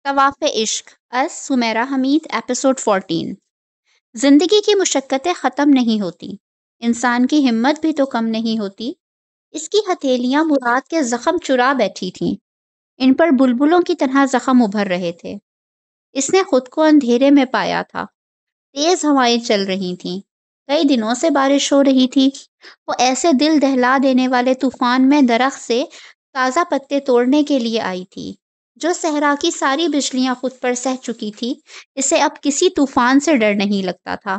طواف عشق از سمیرہ حمید ایپیسوڈ 14۔ زندگی کی مشقتیں ختم نہیں ہوتی، انسان کی ہمت بھی تو کم نہیں ہوتی۔ اس کی ہتھیلیاں مراد کے زخم چرا بیٹھی تھیں، ان پر بلبلوں کی طرح زخم ابھر رہے تھے۔ اس نے خود کو اندھیرے میں پایا تھا، تیز ہوائیں چل رہی تھیں، کئی دنوں سے بارش ہو رہی تھی۔ وہ ایسے دل دہلا دینے والے طوفان میں درخت سے تازہ پتے توڑنے کے لیے آئی تھی جو صحرا کی ساری بجلیاں خود پر سہ چکی تھی۔ اسے اب کسی طوفان سے ڈر نہیں لگتا تھا۔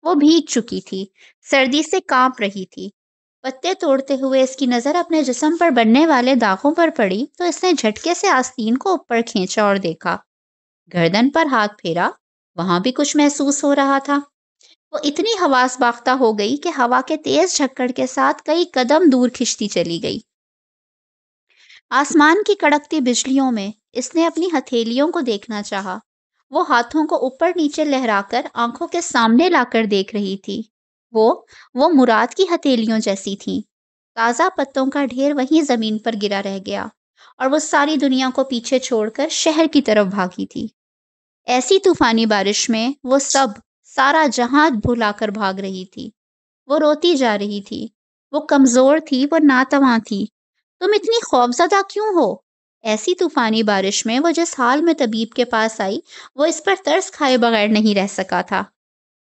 وہ بھیگ چکی تھی، سردی سے کانپ رہی تھی۔ پتے توڑتے ہوئے اس کی نظر اپنے جسم پر بننے والے داغوں پر پڑی تو اس نے جھٹکے سے آستین کو اوپر کھینچا اور دیکھا۔ گردن پر ہاتھ پھیرا، وہاں بھی کچھ محسوس ہو رہا تھا۔ وہ اتنی حواس باختہ ہو گئی کہ ہوا کے تیز جھکڑ کے ساتھ کئی قدم دور کھنچتی چلی گئی۔ آسمان کی کڑکتی بجلیوں میں اس نے اپنی ہتھیلیوں کو دیکھنا چاہا۔ وہ ہاتھوں کو اوپر نیچے لہرا کر آنکھوں کے سامنے لا کر دیکھ رہی تھی۔ وہ مراد کی ہتھیلیوں جیسی تھیں۔ تازہ پتوں کا ڈھیر وہیں زمین پر گرا رہ گیا اور وہ ساری دنیا کو پیچھے چھوڑ کر شہر کی طرف بھاگی تھی۔ ایسی طوفانی بارش میں وہ سارا جہاں بھلا کر بھاگ رہی تھی۔ وہ روتی جا رہی تھی، وہ کمزور تھی، وہ ناتواں تھی۔ تم اتنی خوفزدہ کیوں ہو؟ ایسی طوفانی بارش میں وہ جس حال میں طبیب کے پاس آئی وہ اس پر ترس کھائے بغیر نہیں رہ سکا تھا۔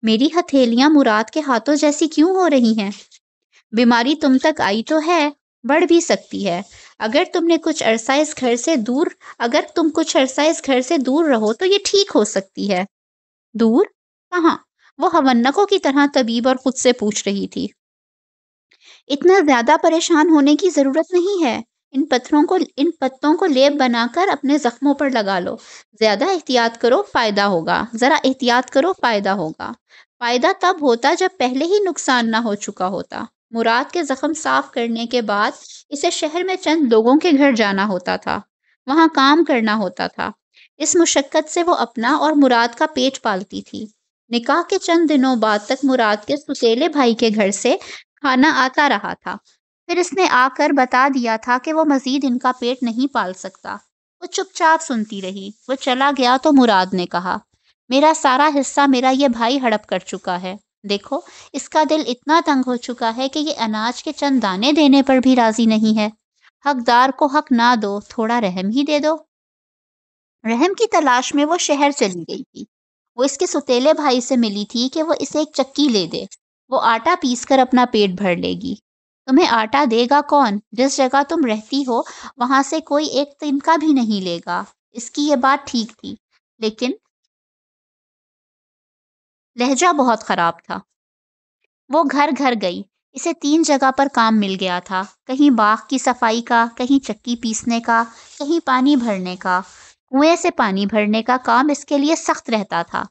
میری ہتھیلیاں مراد کے ہاتھوں جیسی کیوں ہو رہی ہیں؟ بیماری تم تک آئی تو ہے، بڑھ بھی سکتی ہے۔ اگر تم کچھ عرصہ اس گھر سے دور رہو تو یہ ٹھیک ہو سکتی ہے۔ دور؟ کہاں؟ وہ ہونکوں کی طرح طبیب اور خود سے پوچھ رہی تھی۔ اتنا زیادہ پریشان ہونے کی ضرورت نہیں ہے۔ ان پتوں کو لیپ بنا کر اپنے زخموں پر لگا لو۔ زیادہ احتیاط کرو، فائدہ ہوگا۔ ذرا احتیاط کرو، فائدہ ہوگا۔ فائدہ تب ہوتا جب پہلے ہی نقصان نہ ہو چکا ہوتا۔ مراد کے زخم صاف کرنے کے بعد اسے شہر میں چند لوگوں کے گھر جانا ہوتا تھا، وہاں کام کرنا ہوتا تھا۔ اس مشقت سے وہ اپنا اور مراد کا پیٹ پالتی تھی۔ نکاح کے چند دنوں بعد تک مراد کے سوتیلے بھائی کے گھر سے کھانا آتا رہا تھا، پھر اس نے آ کر بتا دیا تھا کہ وہ مزید ان کا پیٹ نہیں پال سکتا۔ وہ چپ چاپ سنتی رہی۔ وہ چلا گیا تو مراد نے کہا، میرا سارا حصہ میرا یہ بھائی ہڑپ کر چکا ہے۔ دیکھو، اس کا دل اتنا تنگ ہو چکا ہے کہ یہ اناج کے چند دانے دینے پر بھی راضی نہیں ہے۔ حقدار کو حق نہ دو، تھوڑا رحم ہی دے دو۔ رحم کی تلاش میں وہ شہر چلی گئی تھی۔ وہ اس کے سوتیلے بھائی سے ملی تھی کہ وہ اسے ایک چکی لے دے، وہ آٹا پیس کر اپنا پیٹ بھر لے گی۔ تمہیں آٹا دے گا کون؟ جس جگہ تم رہتی ہو وہاں سے کوئی ایک تنکا بھی نہیں لے گا۔ اس کی یہ بات ٹھیک تھی، لیکن لہجہ بہت خراب تھا۔ وہ گھر گھر گئی۔ اسے 3 جگہ پر کام مل گیا تھا، کہیں باغ کی صفائی کا، کہیں چکی پیسنے کا، کہیں پانی بھرنے کا۔ کنویں سے پانی بھرنے کا کام اس کے لیے سخت رہتا تھا۔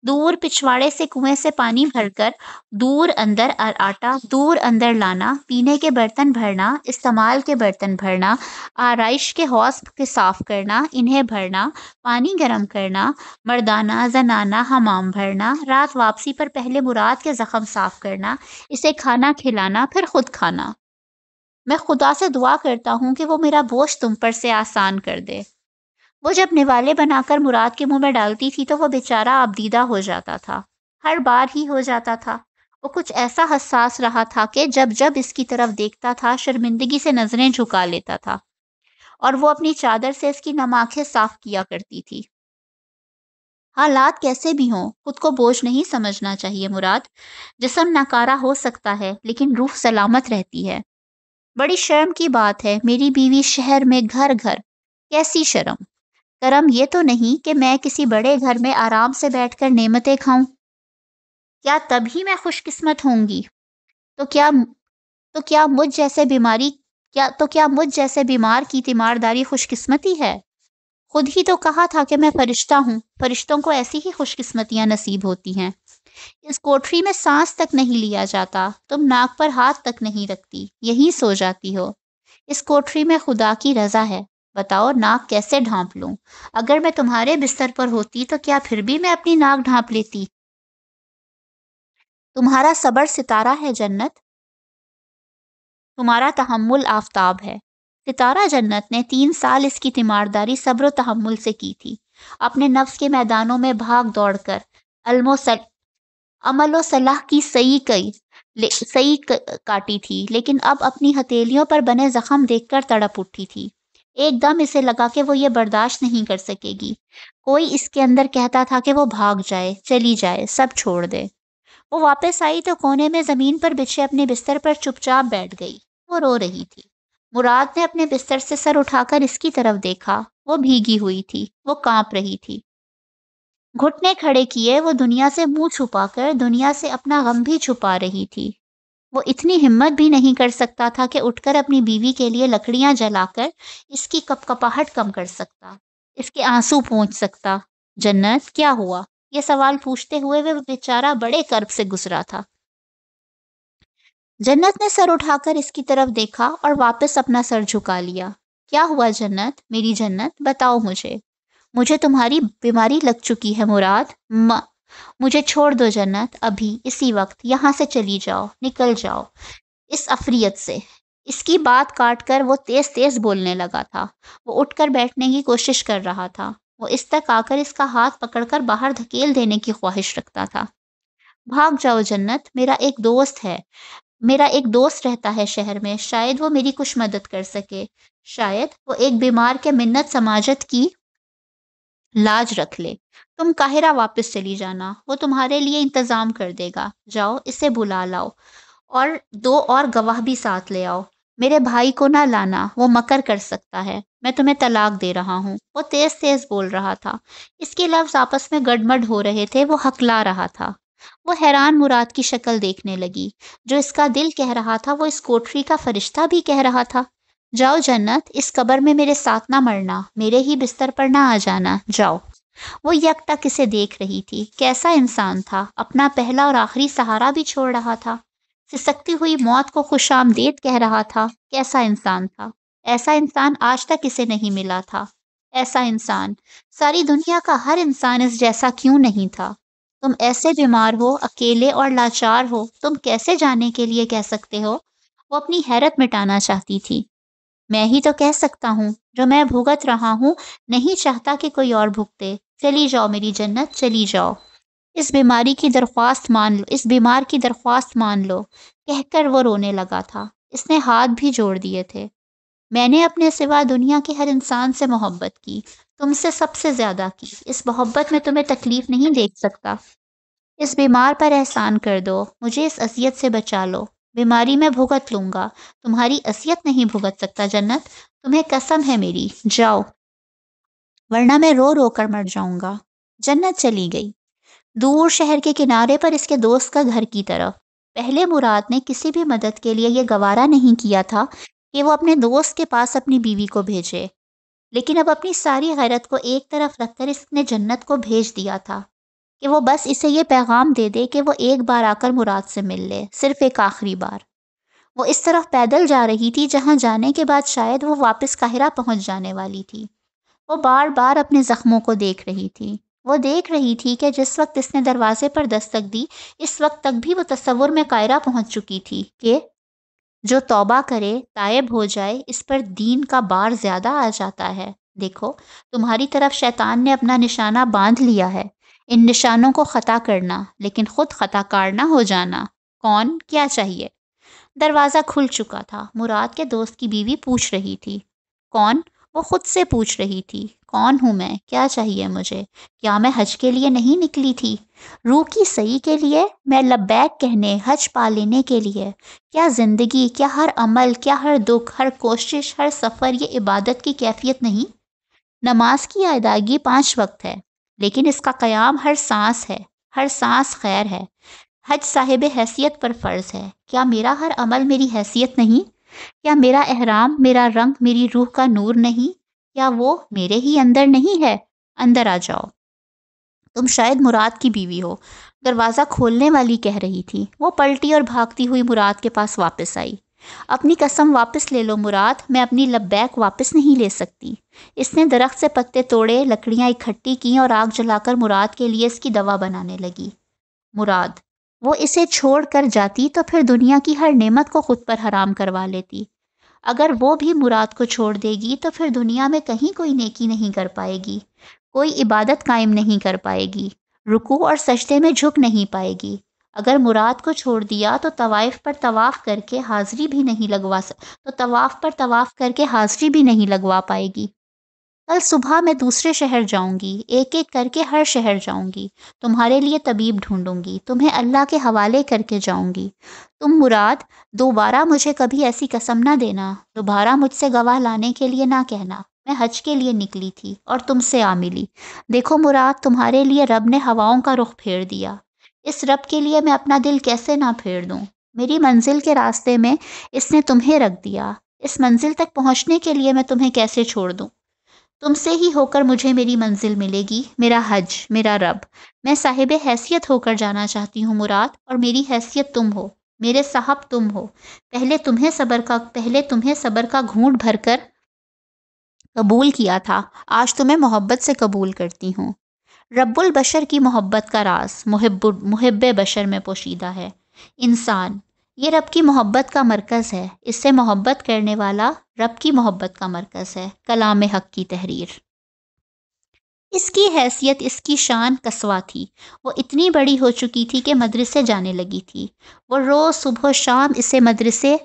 دور پچھواڑے سے کنویں سے پانی بھر کر دور اندر آٹا دور اندر لانا، پینے کے برتن بھرنا، استعمال کے برتن بھرنا، آرائش کے حوض کے صاف کرنا، انہیں بھرنا، پانی گرم کرنا، مردانہ زنانہ حمام بھرنا، رات واپسی پر پہلے مراد کے زخم صاف کرنا، اسے کھانا کھلانا، پھر خود کھانا۔ میں خدا سے دعا کرتا ہوں کہ وہ میرا بوجھ تم پر سے آسان کر دے۔ وہ جب نوالے بنا کر مراد کے منہ میں ڈالتی تھی تو وہ بیچارہ آبدیدہ ہو جاتا تھا، ہر بار ہی ہو جاتا تھا۔ وہ کچھ ایسا حساس رہا تھا کہ جب اس کی طرف دیکھتا تھا شرمندگی سے نظریں جھکا لیتا تھا، اور وہ اپنی چادر سے اس کی نم آنکھیں صاف کیا کرتی تھی۔ حالات کیسے بھی ہوں، خود کو بوجھ نہیں سمجھنا چاہیے مراد۔ جسم ناکارہ ہو سکتا ہے لیکن روح سلامت رہتی ہے۔ بڑی شرم کی بات ہے، میری بیوی شہر میں گھر گھر۔ کیسی شرم! کرم یہ تو نہیں کہ میں کسی بڑے گھر میں آرام سے بیٹھ کر نعمتیں کھاؤں۔ کیا تب ہی میں خوش قسمت ہوں گی؟ تو کیا مجھ جیسے بیمار کی تیمارداری خوش قسمتی ہے؟ خود ہی تو کہا تھا کہ میں فرشتہ ہوں، فرشتوں کو ایسی ہی خوش قسمتیاں نصیب ہوتی ہیں۔ اس کوٹری میں سانس تک نہیں لیا جاتا، تم ناک پر ہاتھ تک نہیں رکھتی، یہی سو جاتی ہو۔ اس کوٹری میں خدا کی رضا ہے، بتاؤ ناک کیسے ڈھانپ لوں؟ اگر میں تمہارے بستر پر ہوتی تو کیا پھر بھی میں اپنی ناک ڈھانپ لیتی؟ تمہارا صبر ستارہ ہے جنت، تمہارا تحمل آفتاب ہے۔ ستارہ جنت نے 3 سال اس کی تیمارداری صبر و تحمل سے کی تھی، اپنے نفس کے میدانوں میں بھاگ دوڑ کر علم و عمل و صلاح کی کاٹی تھی، لیکن اب اپنی ہتھیلیوں پر بنے زخم دیکھ کر تڑپ اٹھی تھی۔ ایک دم اسے لگا کہ وہ یہ برداشت نہیں کر سکے گی۔ کوئی اس کے اندر کہتا تھا کہ وہ بھاگ جائے، چلی جائے، سب چھوڑ دے۔ وہ واپس آئی تو کونے میں زمین پر بچھے اپنے بستر پر چپ چاپ بیٹھ گئی۔ وہ رو رہی تھی۔ مراد نے اپنے بستر سے سر اٹھا کر اس کی طرف دیکھا۔ وہ بھیگی ہوئی تھی، وہ کانپ رہی تھی۔ گھٹنے کھڑے کیے وہ دنیا سے منہ چھپا کر دنیا سے اپنا غم بھی چھپا رہی تھی۔ وہ اتنی ہمت بھی نہیں کر سکتا تھا کہ اٹھ کر اپنی بیوی کے لیے لکڑیاں جلا کر اس کی کپکپاہٹ کم کر سکتا، اس کے آنسو پونچھ سکتا۔ جنت کیا ہوا؟ یہ سوال پوچھتے ہوئے وہ بیچارہ بڑے کرب سے گزرا تھا۔ جنت نے سر اٹھا کر اس کی طرف دیکھا اور واپس اپنا سر جھکا لیا۔ کیا ہوا جنت، میری جنت، بتاؤ مجھے۔ مجھے تمہاری بیماری لگ چکی ہے مراد۔ مجھے چھوڑ دو جنت، ابھی اسی وقت یہاں سے چلی جاؤ، نکل جاؤ اس افریت سے۔ اس کی بات کاٹ کر وہ تیز تیز بولنے لگا تھا۔ وہ اٹھ کر بیٹھنے کی کوشش کر رہا تھا۔ وہ اس تک آ کر اس کا ہاتھ پکڑ کر باہر دھکیل دینے کی خواہش رکھتا تھا۔ بھاگ جاؤ جنت، میرا ایک دوست رہتا ہے شہر میں، شاید وہ میری کچھ مدد کر سکے، شاید وہ ایک بیمار کے منت سماجت کی لاج رکھ لے۔ تم قاہرہ واپس چلی جانا، وہ تمہارے لیے انتظام کر دے گا۔ جاؤ اسے بلا لاؤ اور 2 اور گواہ بھی ساتھ لے آؤ۔ میرے بھائی کو نہ لانا، وہ مکر کر سکتا ہے۔ میں تمہیں طلاق دے رہا ہوں۔ وہ تیز تیز بول رہا تھا۔ اس کے لفظ آپس میں گڑمڑ ہو رہے تھے۔ وہ ہکلا رہا تھا۔ وہ حیران مراد کی شکل دیکھنے لگی۔ جو اس کا دل کہہ رہا تھا وہ اس کوٹری کا فرشتہ بھی کہہ رہا تھا۔ جاؤ جنت، اس قبر میں میرے ساتھ نہ مرنا، میرے ہی بستر پر نہ آ جانا، جاؤ۔ وہ یک ٹک اسے دیکھ رہی تھی۔ کیسا انسان تھا، اپنا پہلا اور آخری سہارا بھی چھوڑ رہا تھا، سسکتی ہوئی موت کو خوش آمدید کہہ رہا تھا۔ کیسا انسان تھا، ایسا انسان آج تک اسے نہیں ملا تھا۔ ایسا انسان، ساری دنیا کا ہر انسان اس جیسا کیوں نہیں تھا؟ تم ایسے بیمار ہو، اکیلے اور لاچار ہو، تم کیسے جانے کے لیے کہہ سکتے ہو؟ وہ اپنی حیرت مٹانا چاہتی تھی۔ میں ہی تو کہہ سکتا ہوں، جو میں بھگت رہا ہوں نہیں چاہتا کہ کوئی اور بھگتے۔ چلی جاؤ میری جنت، چلی جاؤ۔ اس بیمار کی درخواست مان لو، کہہ کر وہ رونے لگا تھا۔ اس نے ہاتھ بھی جوڑ دیے تھے۔ میں نے اپنے سوا دنیا کے ہر انسان سے محبت کی، تم سے سب سے زیادہ کی۔ اس محبت میں تمہیں تکلیف نہیں دیکھ سکتا۔ اس بیمار پر احسان کر دو، مجھے اس اذیت سے بچا لو۔ بیماری میں بھگت لوں گا، تمہاری اذیت نہیں بھگت سکتا جنت، تمہیں قسم ہے میری، جاؤ ورنہ میں رو رو کر مر جاؤں گا۔ جنت چلی گئی، دور شہر کے کنارے پر اس کے دوست کا گھر کی طرف۔ پہلے مراد نے کسی بھی مدد کے لیے یہ گوارا نہیں کیا تھا کہ وہ اپنے دوست کے پاس اپنی بیوی کو بھیجے، لیکن اب اپنی ساری غیرت کو ایک طرف رکھ کر اس نے جنت کو بھیج دیا تھا کہ وہ بس اسے یہ پیغام دے دے کہ وہ ایک بار آ کر مراد سے مل لے، صرف ایک آخری بار۔ وہ اس طرف پیدل جا رہی تھی جہاں جانے کے بعد شاید وہ واپس قاہرہ پہنچ جانے والی تھی۔ وہ بار بار اپنے زخموں کو دیکھ رہی تھی۔ وہ دیکھ رہی تھی کہ جس وقت اس نے دروازے پر دستک دی، اس وقت تک بھی وہ تصور میں قاہرہ پہنچ چکی تھی کہ جو توبہ کرے، تائب ہو جائے، اس پر دین کا بار زیادہ آ جاتا ہے۔ دیکھو، تمہاری طرف شیطان نے اپنا نشانہ باندھ لیا ہے، ان نشانوں کو خطا کرنا، لیکن خود خطا کار نہ ہو جانا۔ کون، کیا چاہیے؟ دروازہ کھل چکا تھا۔ مراد کے دوست کی بیوی پوچھ رہی تھی۔ کون؟ وہ خود سے پوچھ رہی تھی۔ کون ہوں میں؟ کیا چاہیے مجھے؟ کیا میں حج کے لیے نہیں نکلی تھی؟ روح کی صحیح کے لیے؟ میں لبیک کہنے، حج پا لینے کے لیے؟ کیا زندگی، کیا ہر عمل، کیا ہر دکھ، ہر کوشش، ہر سفر یہ عبادت کی کیفیت نہیں؟ نماز کی ادائیگی 5 وقت ہے، لیکن اس کا قیام ہر سانس ہے، ہر سانس خیر ہے۔ حج صاحب حیثیت پر فرض ہے۔ کیا میرا ہر عمل میری حیثیت نہیں؟ کیا میرا احرام، میرا رنگ، میری روح کا نور نہیں؟ کیا وہ میرے ہی اندر نہیں ہے؟ اندر آ جاؤ۔ تم شاید مراد کی بیوی ہو، دروازہ کھولنے والی کہہ رہی تھی۔ وہ پلٹی اور بھاگتی ہوئی مراد کے پاس واپس آئی۔ اپنی قسم واپس لے لو مراد، میں اپنی لبیک واپس نہیں لے سکتی۔ اس نے درخت سے پتے توڑے، لکڑیاں اکٹھی کیں اور آگ جلا کر مراد کے لیے اس کی دوا بنانے لگی۔ مراد، وہ اسے چھوڑ کر جاتی تو پھر دنیا کی ہر نعمت کو خود پر حرام کروا لیتی۔ اگر وہ بھی مراد کو چھوڑ دے گی تو پھر دنیا میں کہیں کوئی نیکی نہیں کر پائے گی، کوئی عبادت قائم نہیں کر پائے گی، رکوع اور سجدے میں جھک نہیں پائے گی۔ اگر مراد کو چھوڑ دیا تو طوائف پر طواف کر کے حاضری بھی نہیں لگوا پائے گی۔ کل صبح میں دوسرے شہر جاؤں گی، ایک ایک کر کے ہر شہر جاؤں گی، تمہارے لیے طبیب ڈھونڈوں گی، تمہیں اللہ کے حوالے کر کے جاؤں گی۔ تم مراد دوبارہ مجھے کبھی ایسی قسم نہ دینا، دوبارہ مجھ سے گواہ لانے کے لیے نہ کہنا، میں حج کے لیے نکلی تھی اور تم سے آ ملی۔ دیکھو مراد، تمہارے لیے رب نے ہواؤں کا رخ پھیر دیا، اس رب کے لیے میں اپنا دل کیسے نہ پھیر دوں؟ میری منزل کے راستے میں اس نے تمہیں رکھ دیا، اس منزل تک پہنچنے کے لیے میں تمہیں کیسے چھوڑ دوں؟ تم سے ہی ہو کر مجھے میری منزل ملے گی، میرا حج، میرا رب۔ میں صاحب حیثیت ہو کر جانا چاہتی ہوں مراد، اور میری حیثیت تم ہو، میرے صاحب تم ہو۔ پہلے تمہیں صبر کا گھونٹ بھر کر قبول کیا تھا، آج تمہیں محبت سے قبول کرتی ہوں۔ رب البشر کی محبت کا راز محب بشر میں پوشیدہ ہے۔ انسان یہ رب کی محبت کا مرکز ہے، اس سے محبت کرنے والا رب کی محبت کا مرکز ہے۔ کلام حق کی تحریر۔ اس کی حیثیت، اس کی شان قصوہ تھی، وہ اتنی بڑی ہو چکی تھی کہ مدرسے جانے لگی تھی۔ وہ روز صبح و شام اسے مدرسے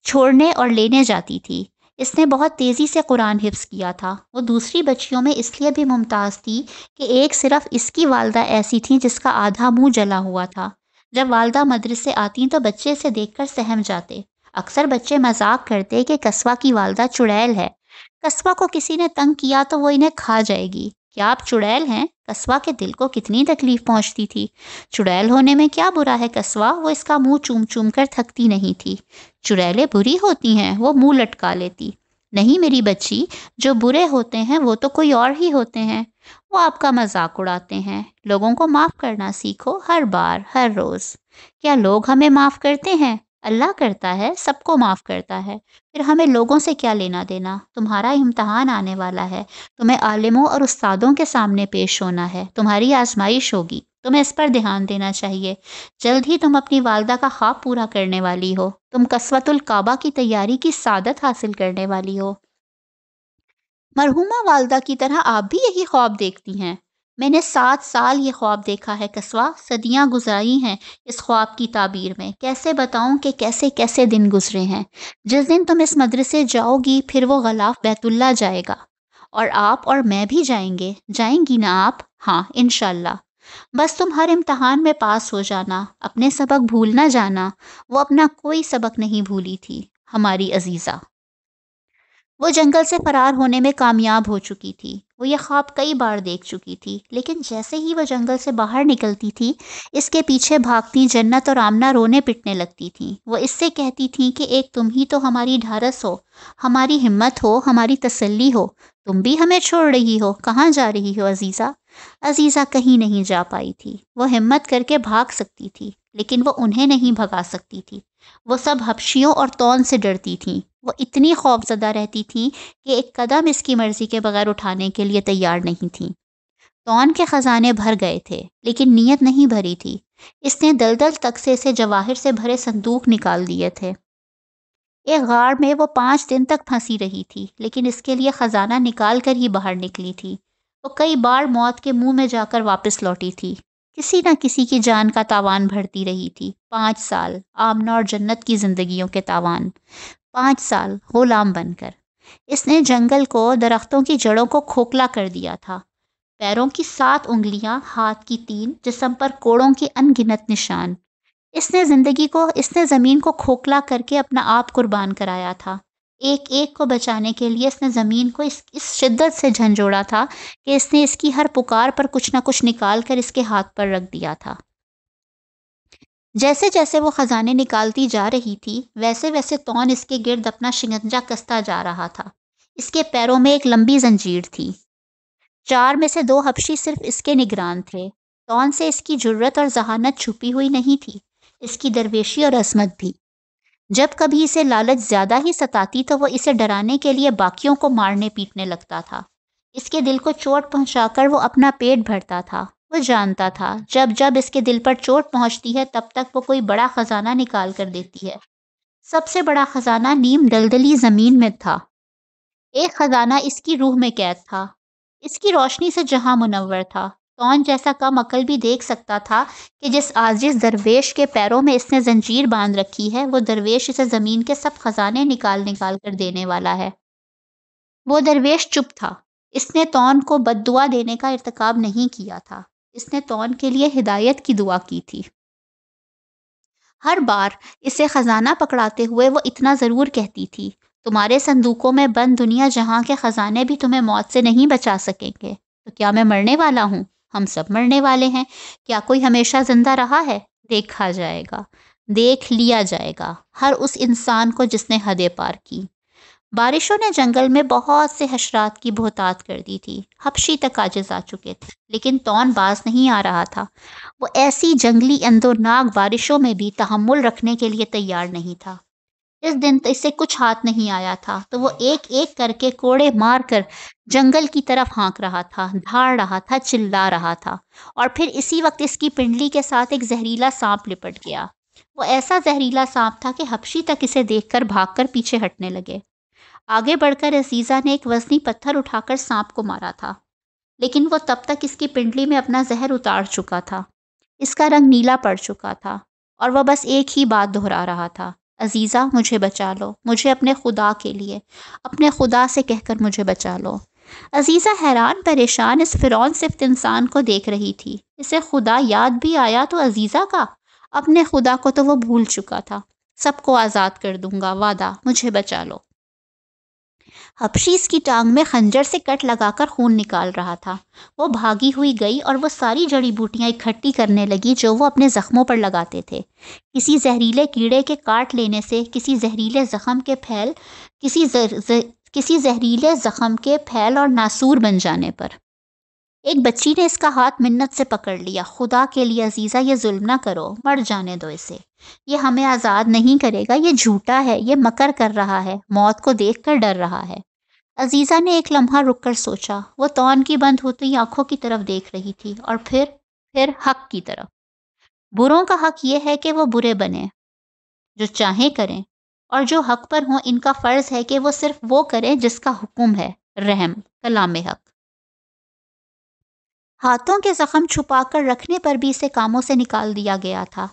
چھوڑنے اور لینے جاتی تھی۔ اس نے بہت تیزی سے قرآن حفظ کیا تھا۔ وہ دوسری بچیوں میں اس لیے بھی ممتاز تھی کہ ایک صرف اس کی والدہ ایسی تھیں جس کا آدھا منہ جلا ہوا تھا۔ جب والدہ مدرسے آتیں تو بچے سے دیکھ کر سہم جاتے۔ اکثر بچے مذاق کرتے کہ قصوہ کی والدہ چڑیل ہے، قصوہ کو کسی نے تنگ کیا تو وہ انہیں کھا جائے گی۔ کیا آپ چڑیل ہیں؟ قصوہ کے دل کو کتنی تکلیف پہنچتی تھی۔ چڑیل ہونے میں کیا برا ہے قصوہ؟ وہ اس کا منہ چوم چوم کر تھکتی نہیں تھی۔ چڑیلیں بری ہوتی ہیں؟ وہ منہ لٹکا لیتی۔ نہیں میری بچی، جو برے ہوتے ہیں وہ تو کوئی اور ہی ہوتے ہیں، وہ آپ کا مذاق اڑاتے ہیں۔ لوگوں کو معاف کرنا سیکھو، ہر بار، ہر روز۔ کیا لوگ ہمیں معاف کرتے ہیں؟ اللہ کرتا ہے، سب کو معاف کرتا ہے، پھر ہمیں لوگوں سے کیا لینا دینا؟ تمہارا امتحان آنے والا ہے، تمہیں عالموں اور استادوں کے سامنے پیش ہونا ہے، تمہاری آزمائش ہوگی، تمہیں اس پر دھیان دینا چاہیے۔ جلد ہی تم اپنی والدہ کا خواب پورا کرنے والی ہو، تم قصوۃ الکعبہ کی تیاری کی سعادت حاصل کرنے والی ہو۔ مرحومہ والدہ کی طرح آپ بھی یہی خواب دیکھتی ہیں؟ میں نے 7 سال یہ خواب دیکھا ہے قصوہ، صدیاں گزاری ہیں اس خواب کی تعبیر میں۔ کیسے بتاؤں کہ کیسے کیسے دن گزرے ہیں۔ جس دن تم اس مدرسے جاؤ گی پھر وہ غلاف بیت اللہ جائے گا، اور آپ اور میں بھی جائیں گے۔ جائیں گی نا آپ؟ ہاں انشاءاللہ۔ بس تم ہر امتحان میں پاس ہو جانا، اپنے سبق بھول نہ جانا۔ وہ اپنا کوئی سبق نہیں بھولی تھی ہماری عزیزہ۔ وہ جنگل سے فرار ہونے میں کامیاب ہو چکی تھی۔ وہ یہ خواب کئی بار دیکھ چکی تھی، لیکن جیسے ہی وہ جنگل سے باہر نکلتی تھی، اس کے پیچھے بھاگتی جنت اور آمنہ رونے پٹنے لگتی تھیں۔ وہ اس سے کہتی تھیں کہ ایک تم ہی تو ہماری ڈھارس ہو، ہماری ہمت ہو، ہماری تسلی ہو، تم بھی ہمیں چھوڑ رہی ہو، کہاں جا رہی ہو عزیزہ؟ عزیزہ کہیں نہیں جا پائی تھی۔ وہ ہمت کر کے بھاگ سکتی تھی، لیکن وہ انہیں نہیں بھگا سکتی تھی۔ وہ سب حبشیوں اور طون سے ڈرتی تھیں۔ وہ اتنی خوفزدہ رہتی تھیں کہ ایک قدم اس کی مرضی کے بغیر اٹھانے کے لیے تیار نہیں تھیں۔ طون کے خزانے بھر گئے تھے، لیکن نیت نہیں بھری تھی۔ اس نے دلدل تختے سے جواہر سے بھرے صندوق نکال دیے تھے۔ ایک غار میں وہ 5 دن تک پھنسی رہی تھی، لیکن اس کے لیے خزانہ نکال کر ہی باہر نکلی تھی۔ وہ کئی بار موت کے منہ میں جا کر واپس لوٹی تھی، کسی نہ کسی کی جان کا تاوان بھرتی رہی تھی۔ 5 سال آمنہ اور جنت کی زندگیوں کے تاوان، 5 سال غلام بن کر۔ اس نے جنگل کو، درختوں کی جڑوں کو کھوکھلا کر دیا تھا۔ پیروں کی 7 انگلیاں، ہاتھ کی 3، جسم پر کوڑوں کی ان گنت نشان۔ اس نے زمین کو کھوکھلا کر کے اپنا آپ قربان کرایا تھا۔ ایک ایک کو بچانے کے لیے اس نے زمین کو اس شدت سے جھنجھوڑا تھا کہ اس نے اس کی ہر پکار پر کچھ نہ کچھ نکال کر اس کے ہاتھ پر رکھ دیا تھا۔ جیسے جیسے وہ خزانے نکالتی جا رہی تھی، ویسے ویسے طون اس کے گرد اپنا شکنجہ کستا جا رہا تھا۔ اس کے پیروں میں ایک لمبی زنجیر تھی۔ 4 میں سے 2 حبشی صرف اس کے نگران تھے۔ طون سے اس کی جرت اور ذہانت چھپی ہوئی نہیں تھی، اس کی درویشی اور عظمت بھی۔ جب کبھی اسے لالچ زیادہ ہی ستاتی تو وہ اسے ڈرانے کے لیے باقیوں کو مارنے پیٹنے لگتا تھا۔ اس کے دل کو چوٹ پہنچا کر وہ اپنا پیٹ بھرتا تھا۔ وہ جانتا تھا جب جب اس کے دل پر چوٹ پہنچتی ہے تب تک وہ کوئی بڑا خزانہ نکال کر دیتی ہے۔ سب سے بڑا خزانہ نیم دلدلی زمین میں تھا۔ ایک خزانہ اس کی روح میں قید تھا، اس کی روشنی سے جہاں منور تھا۔ کون جیسا کم عقل بھی دیکھ سکتا تھا کہ جس عاجز درویش کے پیروں میں اس نے زنجیر باندھ رکھی ہے، وہ درویش اسے زمین کے سب خزانے نکال نکال کر دینے والا ہے۔ وہ درویش چپ تھا۔ اس نے تون کو بد دعا دینے کا ارتکاب نہیں کیا تھا، اس نے تون کے لیے ہدایت کی دعا کی تھی۔ ہر بار اسے خزانہ پکڑاتے ہوئے وہ اتنا ضرور کہتی تھی، تمہارے صندوقوں میں بند دنیا جہاں کے خزانے بھی تمہیں موت سے نہیں بچا سکیں گے۔ تو کیا میں مرنے والا ہوں؟ ہم سب مرنے والے ہیں۔ کیا کوئی ہمیشہ زندہ رہا ہے؟ دیکھا جائے گا، دیکھ لیا جائے گا ہر اس انسان کو جس نے حدیں پار کی۔ بارشوں نے جنگل میں بہت سے حشرات کی بہتات کر دی تھی، حبشی تک عاجز آ چکے تھے، لیکن تون باز نہیں آ رہا تھا۔ وہ ایسی جنگلی اندوناک بارشوں میں بھی تحمل رکھنے کے لیے تیار نہیں تھا۔ اس دن اسے کچھ ہاتھ نہیں آیا تھا تو وہ ایک ایک کر کے کوڑے مار کر جنگل کی طرف ہانک رہا تھا، دھاڑ رہا تھا، چلا رہا تھا، اور پھر اسی وقت اس کی پنڈلی کے ساتھ ایک زہریلا سانپ لپٹ گیا۔ وہ ایسا زہریلا سانپ تھا کہ حبشی تک اسے دیکھ کر بھاگ کر پیچھے ہٹنے لگے۔ آگے بڑھ کر عزیزہ نے ایک وزنی پتھر اٹھا کر سانپ کو مارا تھا، لیکن وہ تب تک اس کی پنڈلی میں اپنا زہر اتار چکا تھا۔ اس کا رنگ نیلا پڑ چکا تھا اور وہ بس ایک ہی بات دہرا رہا تھا، عزیزہ مجھے بچا لو، مجھے اپنے خدا کے لیے، اپنے خدا سے کہہ کر مجھے بچا لو۔ عزیزہ حیران پریشان اس فرعون صفت انسان کو دیکھ رہی تھی۔ اسے خدا یاد بھی آیا تو عزیزہ کا، اپنے خدا کو تو وہ بھول چکا تھا۔ سب کو آزاد کر دوں گا، وعدہ، مجھے بچا لو۔ حبشی اس کی ٹانگ میں خنجر سے کٹ لگا کر خون نکال رہا تھا۔ وہ بھاگی ہوئی گئی اور وہ ساری جڑی بوٹیاں اکٹھی کرنے لگی جو وہ اپنے زخموں پر لگاتے تھے، کسی زہریلے کیڑے کے کاٹ لینے سے، کسی زہریلے زخم کے پھیل اور ناسور بن جانے پر۔ ایک بچی نے اس کا ہاتھ منت سے پکڑ لیا، خدا کے لیے عزیزہ یہ ظلم نہ کرو، مر جانے دو اسے، یہ ہمیں آزاد نہیں کرے گا، یہ جھوٹا ہے، یہ مکر کر رہا ہے، موت کو دیکھ کر ڈر رہا ہے۔ عزیزہ نے ایک لمحہ رک کر سوچا، وہ تون کی بند ہوتی آنکھوں کی طرف دیکھ رہی تھی اور پھر حق کی طرف۔ بروں کا حق یہ ہے کہ وہ برے بنیں، جو چاہیں کریں، اور جو حق پر ہوں ان کا فرض ہے کہ وہ صرف وہ کریں جس کا حکم ہے، رحم، کلام حق۔ ہاتھوں کے زخم چھپا کر رکھنے پر بھی اسے کاموں سے نکال دیا گیا تھا۔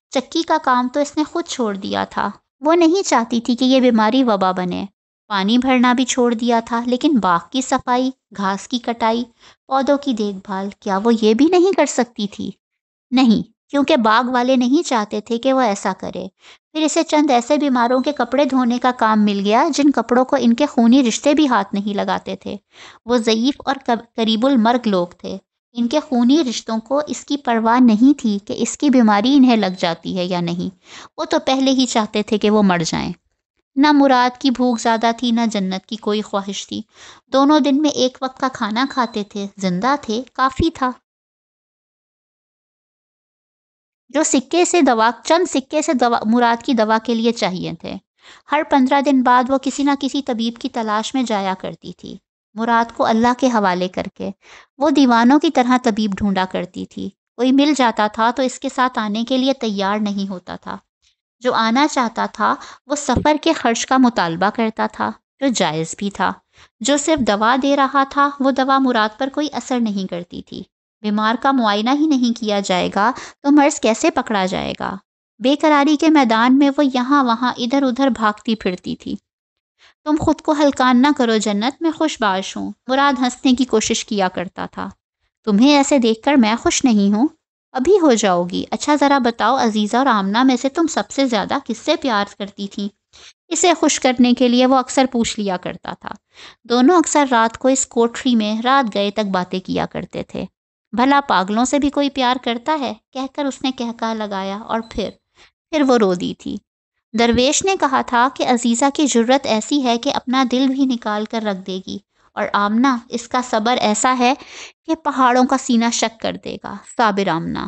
چکی کا کام تو اس نے خود چھوڑ دیا تھا۔ وہ نہیں چاہتی تھی کہ یہ بیماری وبا بنے۔ پانی بھرنا بھی چھوڑ دیا تھا، لیکن باغ کی صفائی، گھاس کی کٹائی، پودوں کی دیکھ بھال، کیا وہ یہ بھی نہیں کر سکتی تھی؟ نہیں، کیونکہ باغ والے نہیں چاہتے تھے کہ وہ ایسا کرے۔ پھر اسے چند ایسے بیماروں کے کپڑے دھونے کا کام مل گیا جن کپڑوں کو ان کے خونی رشتے بھی ہاتھ نہیں لگاتے تھے۔ وہ ضعیف اور قریب المرگ لوگ تھے، ان کے خونی رشتوں کو اس کی پرواہ نہیں تھی کہ اس کی بیماری انہیں لگ جاتی ہے یا نہیں۔ وہ تو پہلے ہی چاہتے تھے کہ وہ مر جائیں۔ نہ مراد کی بھوک زیادہ تھی، نہ جنت کی کوئی خواہش تھی۔ دونوں دن میں ایک وقت کا کھانا کھاتے تھے، زندہ تھے، کافی تھا۔ جو چند سکے سے مراد کی دوا کے لیے چاہیے تھے۔ ہر 15 دن بعد وہ کسی نہ کسی طبیب کی تلاش میں جایا کرتی تھی، مراد کو اللہ کے حوالے کر کے۔ وہ دیوانوں کی طرح طبیب ڈھونڈا کرتی تھی، کوئی مل جاتا تھا تو اس کے ساتھ آنے کے لیے تیار نہیں ہوتا تھا۔ جو آنا چاہتا تھا وہ سفر کے خرچ کا مطالبہ کرتا تھا، جو جائز بھی تھا۔ جو صرف دوا دے رہا تھا، وہ دوا مراد پر کوئی اثر نہیں کرتی تھی۔ بیمار کا معائنہ ہی نہیں کیا جائے گا تو مرض کیسے پکڑا جائے گا؟ بے قراری کے میدان میں وہ یہاں وہاں ادھر ادھر بھاگتی پھرتی تھی۔ تم خود کو ہلکان نہ کرو جنت، میں خوش باش ہوں، مراد ہنسنے کی کوشش کیا کرتا تھا۔ تمہیں ایسے دیکھ کر میں خوش نہیں ہوں، ابھی ہو جاؤ گی۔ اچھا ذرا بتاؤ، عزیزہ اور آمنہ میں سے تم سب سے زیادہ کس سے پیار کرتی تھی؟ اسے خوش کرنے کے لیے وہ اکثر پوچھ لیا کرتا تھا۔ دونوں اکثر رات کو اس کوٹری میں رات گئے تک باتیں کیا کرتے تھے۔ بھلا پاگلوں سے بھی کوئی پیار کرتا ہے، کہہ کر اس نے کہکا لگایا اور پھر وہ رو دی تھی۔ درویش نے کہا تھا کہ عزیزہ کی جرت ایسی ہے کہ اپنا دل بھی نکال کر رکھ دے گی، اور آمنہ، اس کا صبر ایسا ہے کہ پہاڑوں کا سینہ شک کر دے گا۔ صابر آمنہ۔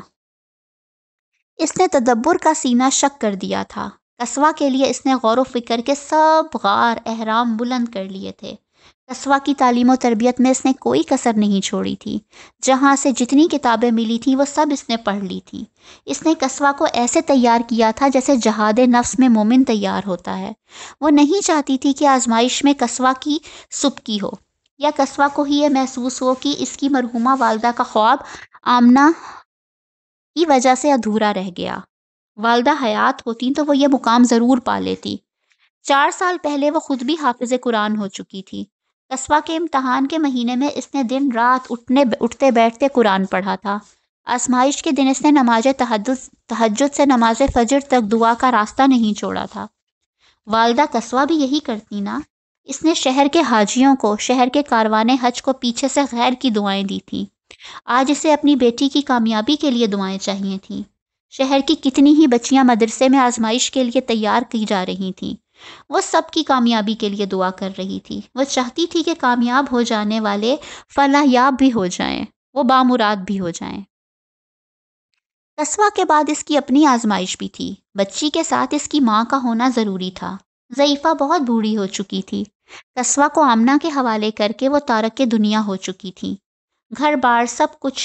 اس نے تدبر کا سینہ شک کر دیا تھا۔ قصوہ کے لیے اس نے غور و فکر کے سب غار احرام بلند کر لیے تھے۔ قصوہ کی تعلیم و تربیت میں اس نے کوئی کسر نہیں چھوڑی تھی۔ جہاں سے جتنی کتابیں ملی تھیں وہ سب اس نے پڑھ لی تھیں۔ اس نے قصوہ کو ایسے تیار کیا تھا جیسے جہاد نفس میں مومن تیار ہوتا ہے۔ وہ نہیں چاہتی تھی کہ آزمائش میں قصوہ کی سبکی ہو، یا قصوہ کو ہی یہ محسوس ہو کہ اس کی مرحومہ والدہ کا خواب آمنہ کی وجہ سے ادھورا رہ گیا۔ والدہ حیات ہوتی تو وہ یہ مقام ضرور پا لیتی۔ 4 سال پہلے وہ خود بھی حافظ قرآن ہو چکی تھی۔ قصوہ کے امتحان کے مہینے میں اس نے دن رات اٹھتے بیٹھتے قرآن پڑھا تھا۔ آزمائش کے دن اس نے نماز تہجد سے نماز فجر تک دعا کا راستہ نہیں چھوڑا تھا۔ والدہ قصوہ بھی یہی کرتی نا۔ اس نے شہر کے حاجیوں کو، شہر کے کاروان حج کو پیچھے سے غیر کی دعائیں دی تھیں۔ آج اسے اپنی بیٹی کی کامیابی کے لیے دعائیں چاہیے تھیں۔ شہر کی کتنی ہی بچیاں مدرسے میں آزمائش کے لیے تیار کی جا رہی تھیں۔ وہ سب کی کامیابی کے لیے دعا کر رہی تھی۔ وہ چاہتی تھی کہ کامیاب ہو جانے والے فلاح یاب بھی ہو جائیں، وہ بامراد بھی ہو جائیں۔ قصوہ کے بعد اس کی اپنی آزمائش بھی تھی۔ بچی کے ساتھ اس کی ماں کا ہونا ضروری تھا۔ ضعیفہ بہت بوڑھی ہو چکی تھی۔ قصوہ کو آمنہ کے حوالے کر کے وہ تارک دنیا ہو چکی تھی۔ گھر بار سب کچھ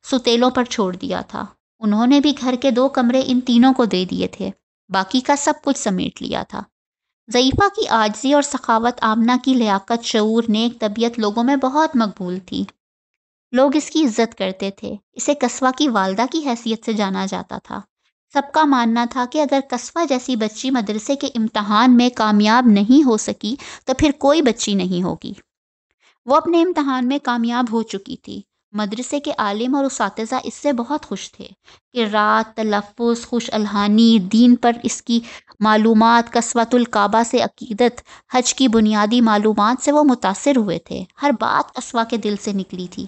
ستیلوں پر چھوڑ دیا تھا۔ انہوں نے بھی گھر کے 2 کمرے ان تینوں کو دے دیے تھے، باقی کا سب کچھ سمیٹ لیا تھا۔ ضعیفہ کی عاجزی اور سخاوت، آمنہ کی لیاقت، شعور، نیک طبیعت لوگوں میں بہت مقبول تھی۔ لوگ اس کی عزت کرتے تھے۔ اسے قصوہ کی والدہ کی حیثیت سے جانا جاتا تھا۔ سب کا ماننا تھا کہ اگر قصوہ جیسی بچی مدرسے کے امتحان میں کامیاب نہیں ہو سکی تو پھر کوئی بچی نہیں ہوگی۔ وہ اپنے امتحان میں کامیاب ہو چکی تھی۔ مدرسے کے عالم اور اساتذہ اس سے بہت خوش تھے۔ قرات، تلفظ، خوش الحانی، دین پر اس کی معلومات، قصوۃ الکعبہ سے عقیدت، حج کی بنیادی معلومات سے وہ متاثر ہوئے تھے۔ ہر بات قصوہ کے دل سے نکلی تھی۔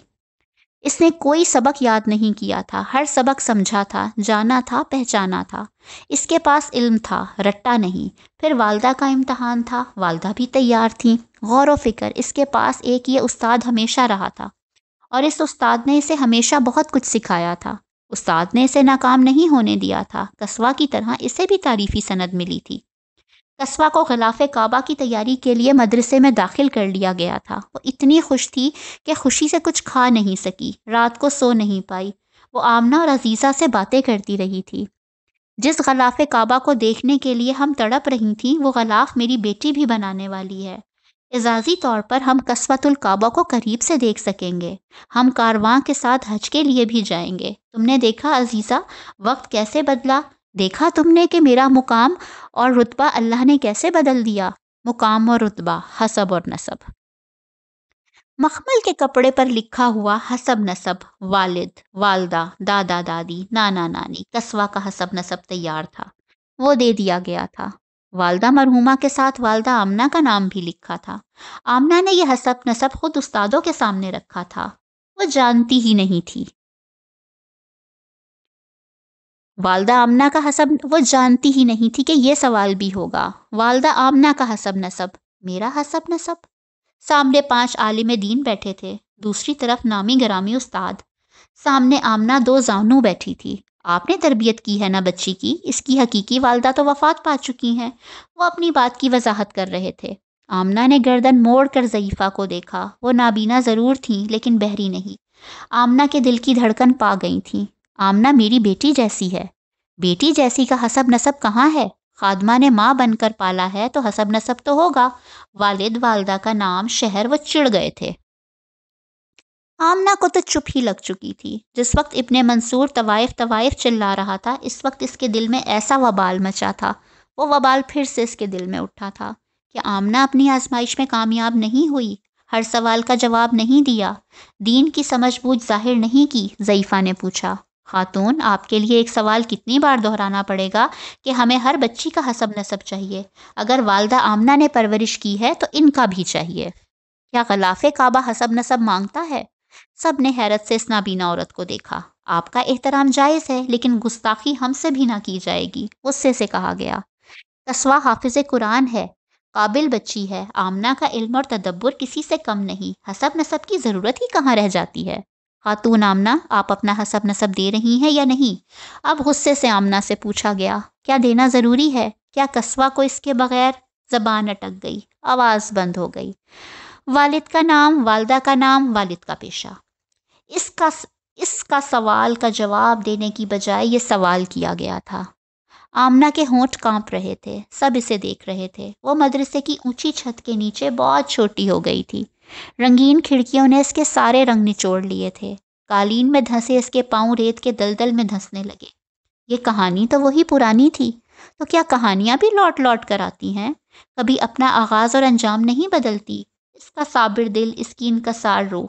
اس نے کوئی سبق یاد نہیں کیا تھا، ہر سبق سمجھا تھا، جانا تھا، پہچانا تھا۔ اس کے پاس علم تھا، رٹا نہیں۔ پھر والدہ کا امتحان تھا، والدہ بھی تیار تھیں۔ غور و فکر، اس کے پاس ایک یہ استاد ہمیشہ رہا تھا، اور اس استاد نے اسے ہمیشہ بہت کچھ سکھایا تھا۔ استاد نے اسے ناکام نہیں ہونے دیا تھا۔ قصوہ کی طرح اسے بھی تعریفی سند ملی تھی۔ قصوہ کو غلاف کعبہ کی تیاری کے لیے مدرسے میں داخل کر لیا گیا تھا۔ وہ اتنی خوش تھی کہ خوشی سے کچھ کھا نہیں سکی، رات کو سو نہیں پائی۔ وہ آمنہ اور عزیزہ سے باتیں کرتی رہی تھی۔ جس غلاف کعبہ کو دیکھنے کے لیے ہم تڑپ رہی تھیں، وہ غلاف میری بیٹی بھی بنانے والی ہے۔ اعزازی طور پر ہم قصوۃ الکعبہ کو قریب سے دیکھ سکیں گے۔ ہم کارواں کے ساتھ حج کے لیے بھی جائیں گے۔ تم نے دیکھا عزیزہ، وقت کیسے بدلا؟ دیکھا تم نے کہ میرا مقام اور رتبہ اللہ نے کیسے بدل دیا؟ مقام اور رتبہ، حسب اور نسب۔ مخمل کے کپڑے پر لکھا ہوا حسب نسب، والد، والدہ، دادا دادی، نانا نانی، قصوہ کا حسب نسب تیار تھا۔ وہ دے دیا گیا تھا۔ والدہ مرحومہ کے ساتھ والدہ آمنہ کا نام بھی لکھا تھا۔ آمنہ نے یہ حسب نسب خود استادوں کے سامنے رکھا تھا۔ وہ جانتی ہی نہیں تھی والدہ آمنہ کا حسب، وہ جانتی ہی نہیں تھی کہ یہ سوال بھی ہوگا۔ والدہ آمنہ کا حسب نسب، میرا حسب نسب۔ سامنے 5 عالم دین بیٹھے تھے، دوسری طرف نامی گرامی استاد۔ سامنے آمنہ 2 زانو بیٹھی تھی۔ آپ نے تربیت کی ہے نا بچی کی، اس کی حقیقی والدہ تو وفات پا چکی ہیں۔ وہ اپنی بات کی وضاحت کر رہے تھے۔ آمنہ نے گردن موڑ کر ضعیفہ کو دیکھا۔ وہ نابینا ضرور تھیں لیکن بہری نہیں۔ آمنہ کے دل کی دھڑکن پا گئی تھیں۔ آمنہ میری بیٹی جیسی ہے۔ بیٹی جیسی کا حسب نسب کہاں ہے؟ خادمہ نے ماں بن کر پالا ہے تو حسب نسب تو ہوگا۔ والد، والدہ کا نام، شہر، وہ چڑ گئے تھے۔ آمنہ کو تو چپ ہی لگ چکی تھی۔ جس وقت ابن منصور طوائف طوائف چلا رہا تھا، اس وقت اس کے دل میں ایسا وبال مچا تھا۔ وہ وبال پھر سے اس کے دل میں اٹھا تھا کہ آمنہ اپنی آزمائش میں کامیاب نہیں ہوئی، ہر سوال کا جواب نہیں دیا، دین کی سمجھ بوجھ ظاہر نہیں کی۔ ضعیفہ نے پوچھا، خاتون، آپ کے لیے ایک سوال کتنی بار دہرانا پڑے گا کہ ہمیں ہر بچی کا حسب نسب چاہیے؟ اگر والدہ آمنہ نے پرورش کی ہے تو ان کا بھی چاہیے۔ کیا غلاف کعبہ حسب نسب مانگتا ہے؟ سب نے حیرت سے اس نابینا عورت کو دیکھا۔ آپ کا احترام جائز ہے لیکن گستاخی ہم سے بھی نہ کی جائے گی، غصے سے کہا گیا۔ قصوہ حافظ قرآن ہے، قابل بچی ہے۔ آمنہ کا علم اور تدبر کسی سے کم نہیں، حسب نسب کی ضرورت ہی کہاں رہ جاتی ہے؟ خاتون آمنہ، آپ اپنا حسب نسب دے رہی ہیں یا نہیں؟ اب غصے سے آمنہ سے پوچھا گیا، کیا دینا ضروری ہے؟ کیا قصوہ کو اس کے بغیر؟ زبان اٹک گئی، آواز بند ہو گئی۔ والد کا نام، والدہ کا نام، والد کا پیشہ۔ اس کا اس کا سوال کا جواب دینے کی بجائے یہ سوال کیا گیا تھا۔ آمنہ کے ہونٹ کانپ رہے تھے، سب اسے دیکھ رہے تھے۔ وہ مدرسے کی اونچی چھت کے نیچے بہت چھوٹی ہو گئی تھی۔ رنگین کھڑکیوں نے اس کے سارے رنگ نچوڑ لیے تھے۔ قالین میں دھنسے اس کے پاؤں ریت کے دلدل میں دھنسنے لگے۔ یہ کہانی تو وہی پرانی تھی، تو کیا کہانیاں بھی لوٹ لوٹ کر آتی ہیں؟ کبھی اپنا آغاز اور انجام نہیں بدلتی؟ اس کا صابر دل، اس کی انکسار روح،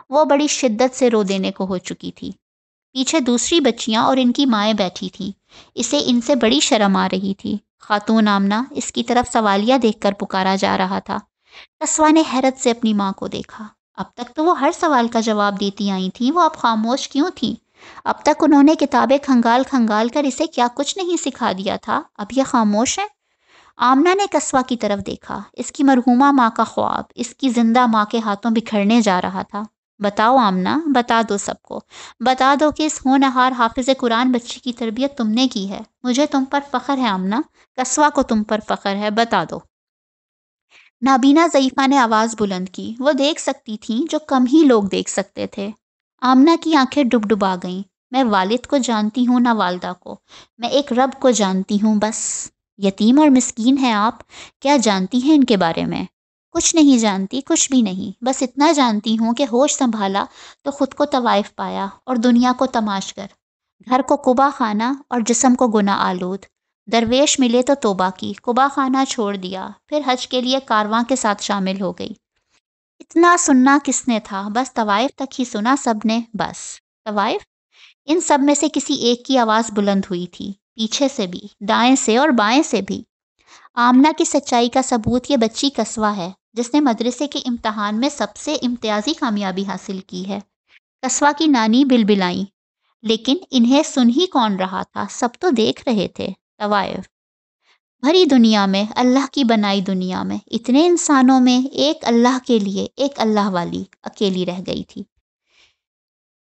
وہ بڑی شدت سے رو دینے کو ہو چکی تھی۔ پیچھے دوسری بچیاں اور ان کی مائیں بیٹھی تھیں۔ اسے ان سے بڑی شرم آ رہی تھی۔ خاتون آمنہ اس کی طرف سوالیہ دیکھ کر پکارا جا رہا تھا۔ قصوہ نے حیرت سے اپنی ماں کو دیکھا۔ اب تک تو وہ ہر سوال کا جواب دیتی آئی تھیں، وہ اب خاموش کیوں تھیں؟ اب تک انہوں نے کتابیں کھنگال کھنگال کر اسے کیا کچھ نہیں سکھا دیا تھا، اب یہ خاموش ہے؟ آمنہ نے قصوہ کی طرف دیکھا۔ اس کی مرحومہ ماں کا خواب اس کی زندہ ماں کے ہاتھوں بکھرنے جا رہا تھا۔ بتاؤ آمنہ، بتا دو سب کو، بتا دو کہ اس ہونہار حافظ قرآن بچی کی تربیت تم نے کی ہے۔ مجھے تم پر فخر ہے آمنہ، قصوہ کو تم پر فخر ہے، بتا دو۔ نابینا ضعیفہ نے آواز بلند کی۔ وہ دیکھ سکتی تھیں جو کم ہی لوگ دیکھ سکتے تھے۔ آمنہ کی آنکھیں ڈبڈبا گئیں۔ میں والد کو جانتی ہوں نہ والدہ کو، میں ایک رب کو جانتی ہوں بس۔ یتیم اور مسکین ہیں آپ، کیا جانتی ہیں ان کے بارے میں؟ کچھ نہیں جانتی، کچھ بھی نہیں، بس اتنا جانتی ہوں کہ ہوش سنبھالا تو خود کو طوائف پایا اور دنیا کو تماش کر، گھر کو قبا خانہ اور جسم کو گناہ آلود۔ درویش ملے تو توبہ کی، قبا خانہ چھوڑ دیا، پھر حج کے لیے کارواں کے ساتھ شامل ہو گئی۔ اتنا سننا کس نے تھا؟ بس طوائف تک ہی سنا سب نے، بس طوائف۔ ان سب میں سے کسی ایک کی آواز بلند ہوئی تھی، پیچھے سے بھی، دائیں سے اور بائیں سے بھی۔ آمنہ کی سچائی کا ثبوت یہ بچی قصوہ ہے، جس نے مدرسے کے امتحان میں سب سے امتیازی کامیابی حاصل کی ہے۔ قصوہ کی نانی بلبلائیں، لیکن انہیں سن ہی کون رہا تھا، سب تو دیکھ رہے تھے۔ طوائف بھری دنیا میں، اللہ کی بنائی دنیا میں، اتنے انسانوں میں ایک اللہ کے لیے ایک اللہ والی اکیلی رہ گئی تھی۔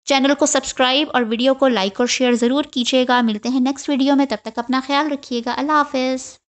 چینل کو سبسکرائب اور ویڈیو کو لائک اور شیئر ضرور کیجیے گا۔ ملتے ہیں نیکسٹ ویڈیو میں، تب تک اپنا خیال رکھیے گا۔ اللہ حافظ۔